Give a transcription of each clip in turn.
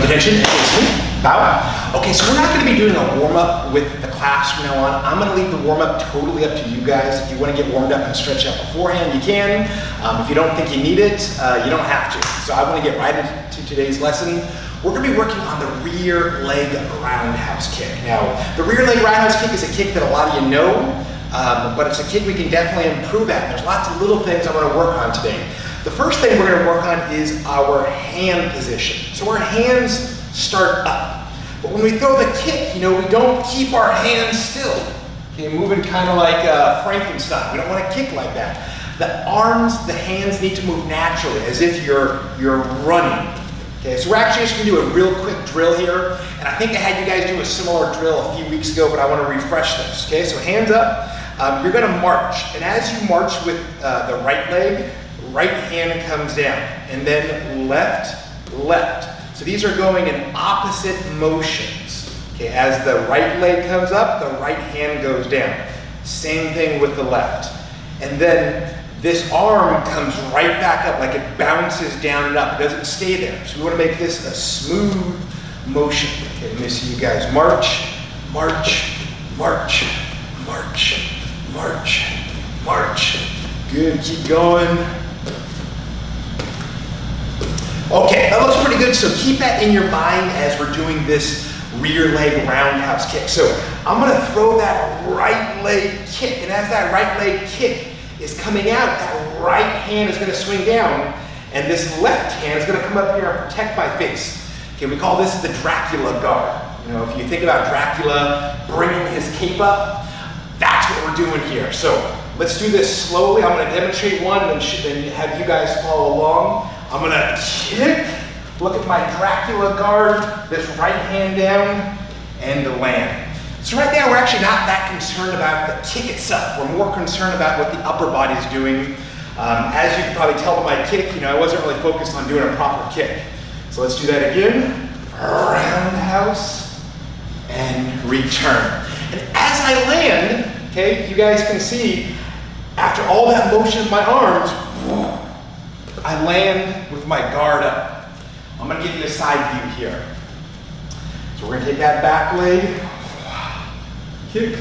Attention, bow. Okay, so we're not going to be doing a warm-up with the class from now on. I'm going to leave the warm-up totally up to you guys. If you want to get warmed up and stretch out beforehand, you can. If you don't think you need it, you don't have to. So I want to get right into today's lesson. We're going to be working on the rear leg roundhouse kick. Now, the rear leg roundhouse kick is a kick that a lot of you know, but it's a kick we can definitely improve at. There's lots of little things I want to work on today. The first thing we're going to work on is our hand position. So our hands start up. But when we throw the kick, we don't keep our hands still. Okay, moving kind of like Frankenstein. We don't want to kick like that. The arms, the hands need to move naturally, as if you're running. Okay, so we're actually just going to do a real quick drill here. And I think I had you guys do a similar drill a few weeks ago, but I want to refresh this. Okay, so hands up. You're going to march. And as you march with the right leg, right hand comes down. And then left, left. So these are going in opposite motions. Okay, as the right leg comes up, the right hand goes down. Same thing with the left. And then this arm comes right back up, like it bounces down and up. It doesn't stay there. So we want to make this a smooth motion. Okay, let me see you guys march, march, march, march, march, march. Good, keep going. Okay, that looks pretty good, so keep that in your mind as we're doing this rear leg roundhouse kick. So I'm going to throw that right leg kick, and as that right leg kick is coming out, that right hand is going to swing down, and this left hand is going to come up here and protect my face. Okay, we call this the Dracula guard. If you think about Dracula bringing his cape up, that's what we're doing here. So let's do this slowly. I'm going to demonstrate one, and then have you guys follow along. I'm going to kick, look at my Dracula guard, this right hand down, and land. So right now, we're actually not that concerned about the kick itself. We're more concerned about what the upper body is doing. As you can probably tell by my kick, I wasn't really focused on doing a proper kick. So let's do that again. Roundhouse and return. And as I land, okay, you guys can see, after all that motion of my arms, I land with my guard up. I'm going to give you a side view here. So we're going to take that back leg, kick,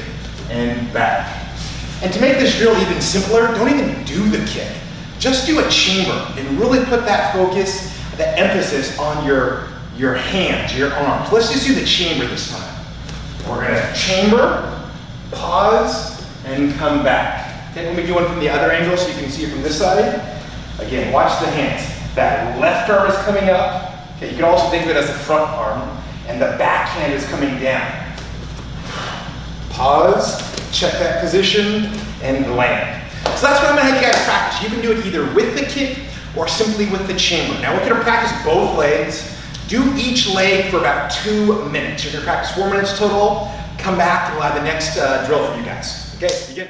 and back. And to make this drill even simpler, don't even do the kick. Just do a chamber and really put that focus, that emphasis on your hands, your arms. Let's just do the chamber this time. We're going to chamber, pause, and come back. Okay, let me do one from the other angle so you can see it from this side. Again, watch the hands. That left arm is coming up. Okay, you can also think of it as the front arm. And the back hand is coming down. Pause, check that position, and land. So that's what I'm going to have you guys practice. You can do it either with the kick or simply with the chamber. Now we're going to practice both legs. Do each leg for about 2 minutes. You're going to practice 4 minutes total. Come back and we'll have the next drill for you guys. Okay, begin.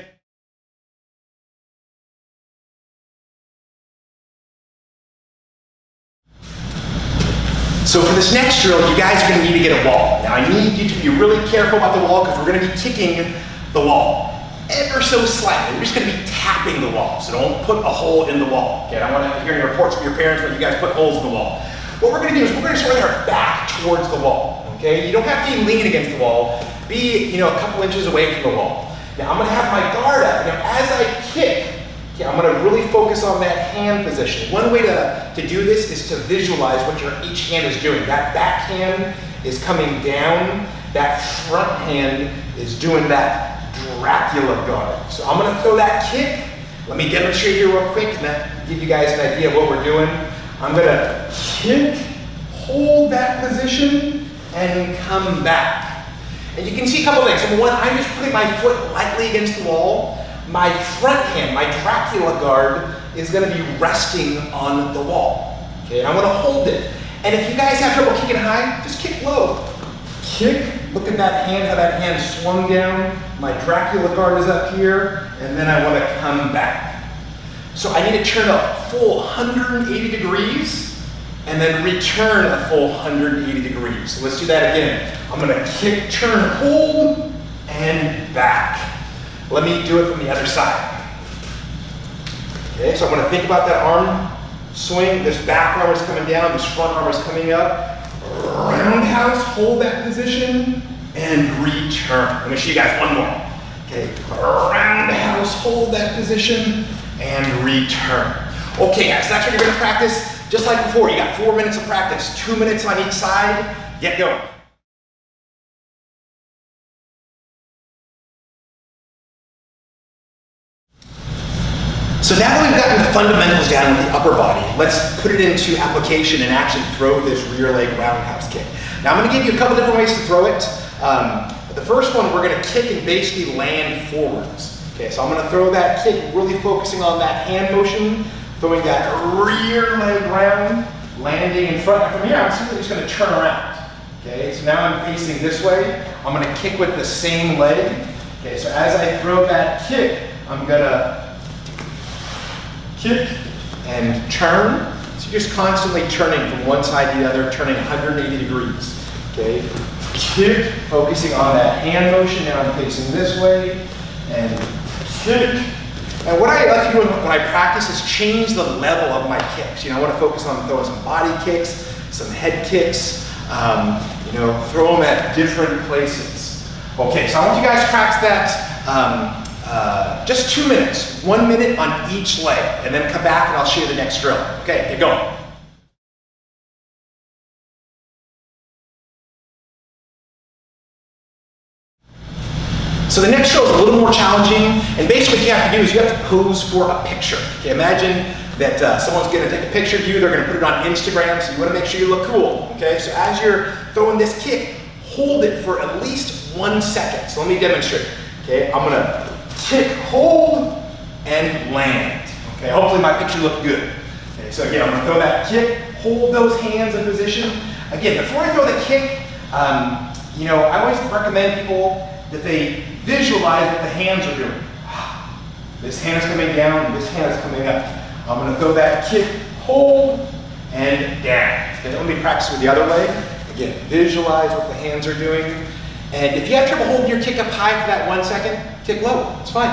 So for this next drill, you guys are going to need to get a wall. Now I need you to be really careful about the wall because we're going to be kicking the wall ever so slightly. We're just going to be tapping the wall, so don't put a hole in the wall. Okay, I don't want to hear any reports from your parents when you guys put holes in the wall. What we're going to do is we're going to swing our back towards the wall. Okay, you don't have to be leaning against the wall. Be a couple inches away from the wall. Now I'm going to have my guard up. Now as I kick, okay, I'm going to really focus on that hand position. One way to do this is to visualize what each hand is doing. That back hand is coming down. That front hand is doing that Dracula guard. So I'm going to throw that kick. Let me demonstrate here real quick and that give you guys an idea of what we're doing. I'm going to kick, hold that position, and come back. And you can see a couple things. Number one, I'm just putting my foot lightly against the wall. My front hand, my Dracula guard, is going to be resting on the wall. Okay, and I'm going to hold it. And if you guys have trouble kicking high, just kick low. Kick, look at that hand, how that hand swung down. My Dracula guard is up here, and then I want to come back. So I need to turn a full 180 degrees, and then return a full 180 degrees. So let's do that again. I'm going to kick, turn, hold, and back. Let me do it from the other side. Okay, so I'm going to think about that arm swing. This back arm is coming down, this front arm is coming up. roundhouse, hold that position, and return. Let me show you guys one more. Okay, roundhouse, hold that position, and return. Okay guys, that's what you're gonna practice. Just like before, you got 4 minutes of practice, 2 minutes on each side, get going. So now that we've gotten the fundamentals down with the upper body, let's put it into application and actually throw this rear leg roundhouse kick. Now I'm gonna give you a couple different ways to throw it. The first one, we're gonna kick and basically land forwards. Okay, so I'm gonna throw that kick, really focusing on that hand motion, throwing that rear leg round, landing in front. From here, I'm simply just gonna turn around. Okay, so now I'm facing this way. I'm gonna kick with the same leg. Okay, so as I throw that kick, I'm gonna kick and turn. So you're just constantly turning from one side to the other, turning 180 degrees. Okay, kick, focusing on that hand motion. Now I'm facing this way, and kick. And what I like to do when I practice is change the level of my kicks. You know, I want to focus on throwing some body kicks, some head kicks, you know, throw them at different places. Okay, so I want you guys to practice that just 2 minutes, 1 minute on each leg, and then come back and I'll show you the next drill. Okay, get going. So the next drill is a little more challenging, and basically what you have to do is you have to pose for a picture. Okay, imagine that someone's going to take a picture of you, they're going to put it on Instagram, so you want to make sure you look cool. Okay, so as you're throwing this kick, hold it for at least 1 second. So let me demonstrate. Okay, I'm going to kick, hold, and land. Okay, hopefully my picture looked good. Okay, so again, I'm going to throw that kick, hold those hands in position. Again, before I throw the kick, you know, I always recommend people that they visualize what the hands are doing. This hand is coming down, this hand is coming up. I'm going to throw that kick, hold, and down. And let me practice with the other leg. Again, visualize what the hands are doing. And if you have trouble holding your kick up high for that 1 second, kick low, it's fine.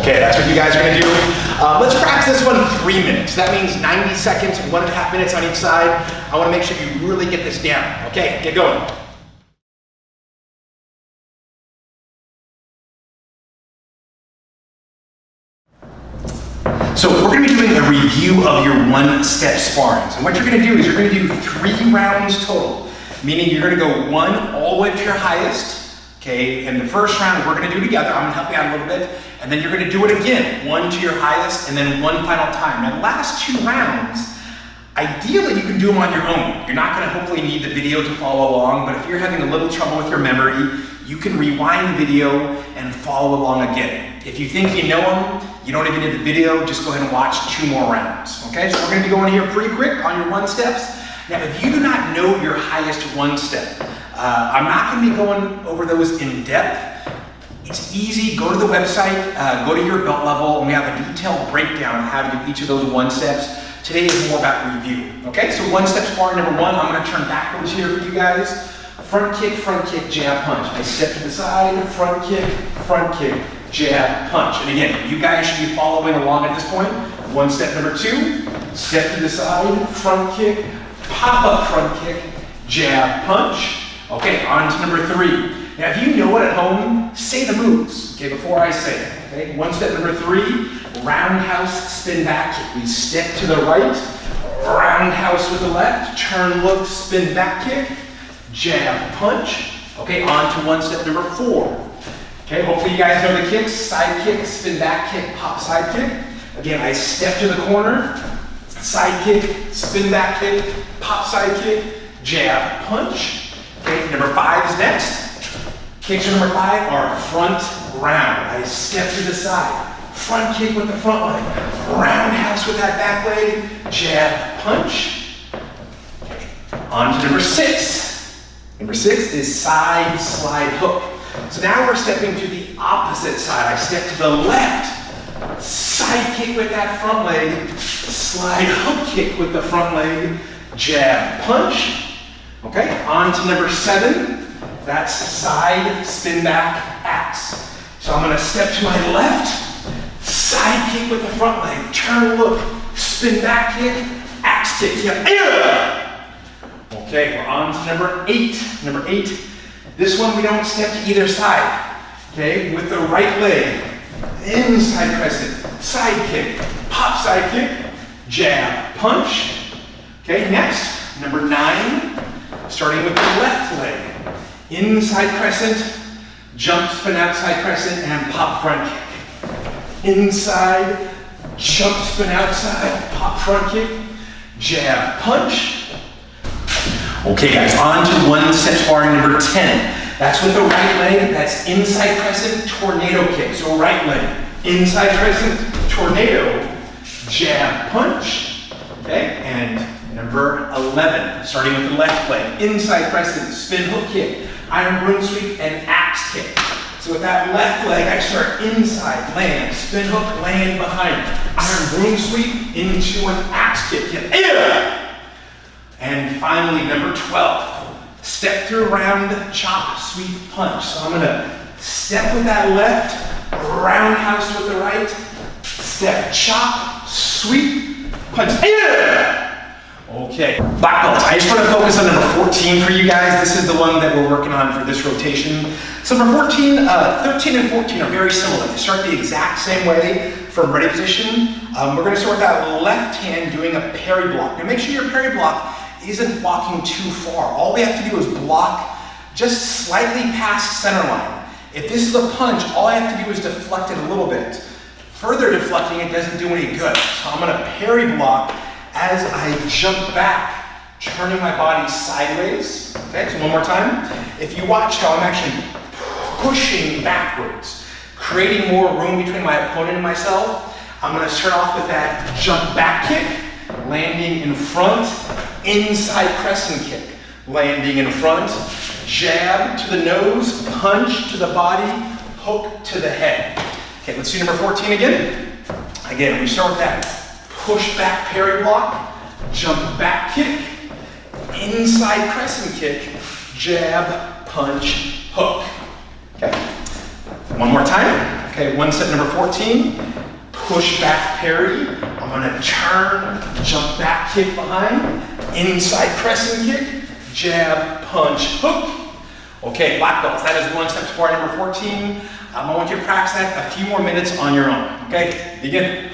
Okay, that's what you guys are gonna do. Let's practice this one 3 minutes. That means 90 seconds, 1.5 minutes on each side. I wanna make sure you really get this down. Okay, get going. So we're going to be doing a review of your one-step sparrings. And what you're going to do is you're going to do 3 rounds total, meaning you're going to go 1 all the way to your highest. Okay, and the first round we're going to do together. I'm going to help you out a little bit. And then you're going to do it again, 1 to your highest, and then 1 final time. Now the last 2 rounds, ideally you can do them on your own. You're not going to hopefully need the video to follow along, but if you're having a little trouble with your memory, you can rewind the video and follow along again. If you think you know them, you don't even need the video, just go ahead and watch 2 more rounds. Okay, so we're going to be going here pretty quick on your 1 steps. Now, if you do not know your highest 1 step, I'm not going to be going over those in depth. It's easy, go to the website, go to your belt level, and we have a detailed breakdown of how to do each of those 1 steps. Today is more about review. Okay, so 1 step sparring number 1, I'm going to turn backwards here for you guys. Front kick, jab, punch. I step to the side, front kick, jab, punch. And again, you guys should be following along at this point. 1 step number 2, step to the side, front kick, pop up front kick, jab, punch. Okay, on to number 3. Now if you know it at home, say the moves, okay, before I say it. Okay, 1 step number 3, roundhouse, spin back kick. We step to the right, roundhouse with the left, turn, look, spin back kick, jab, punch. Okay, on to 1 step number 4. Okay, hopefully you guys know the kicks. Side kick, spin back kick, pop side kick. Again, I step to the corner, side kick, spin back kick, pop side kick, jab, punch. Okay, number 5 is next. Kicks for number 5 are front round. I step to the side, front kick with the front leg, roundhouse with that back leg, jab, punch. Okay, on to number 6. Number 6 is side slide hook. So now we're stepping to the opposite side. I step to the left, side kick with that front leg, slide hook kick with the front leg, jab, punch. Okay, on to number 7. That's side spin back axe. So I'm going to step to my left, Side kick with the front leg. Turn, look. Spin back kick. Axe kick. Yeah. Okay, we're on to number 8. Number 8. This one we don't step to either side. Okay, with the right leg. Inside crescent. Side kick. Pop side kick. Jab. Punch. Okay, next. Number 9. Starting with the left leg. Inside crescent. Jump, spin outside crescent, and pop front kick. Inside, jump, spin outside, pop front kick, jab, punch. Okay guys, on to one set sparring number 10. That's with the right leg, that's inside crescent, tornado kick. So right leg, inside crescent, tornado, jab, punch. Okay, and number 11, starting with the left leg, inside crescent, spin hook kick, iron broom sweep, and axe kick. So with that left leg, I start inside, land, spin hook, land behind, iron broom sweep into an axe kick. And finally, number 12, step through round, chop, sweep, punch. So I'm gonna step with that left, roundhouse with the right, step, chop, sweep, punch. Okay, black belts. I just want to focus on number 14 for you guys. This is the one that we're working on for this rotation. So number 13 and 14 are very similar. They start the exact same way from ready position. We're going to start with that left hand doing a parry block. Now make sure your parry block isn't blocking too far. All we have to do is block just slightly past center line. If this is a punch, all I have to do is deflect it a little bit. Further deflecting it doesn't do any good. So I'm going to parry block as I jump back, turning my body sideways. Okay, so one more time. If you watch how I'm actually pushing backwards, creating more room between my opponent and myself, I'm gonna start off with that jump back kick, landing in front, inside crescent kick, landing in front, jab to the nose, punch to the body, hook to the head. Okay, let's do number 14 again. Again, we start with that push back parry block, jump back kick, inside crescent kick, jab, punch, hook. Okay, one more time. Okay, one set number 14, push back parry. I'm gonna turn, jump back kick behind, inside crescent kick, jab, punch, hook. Okay, black belts, that is one step sparring number 14. I want you to practice that a few more minutes on your own. Okay, begin.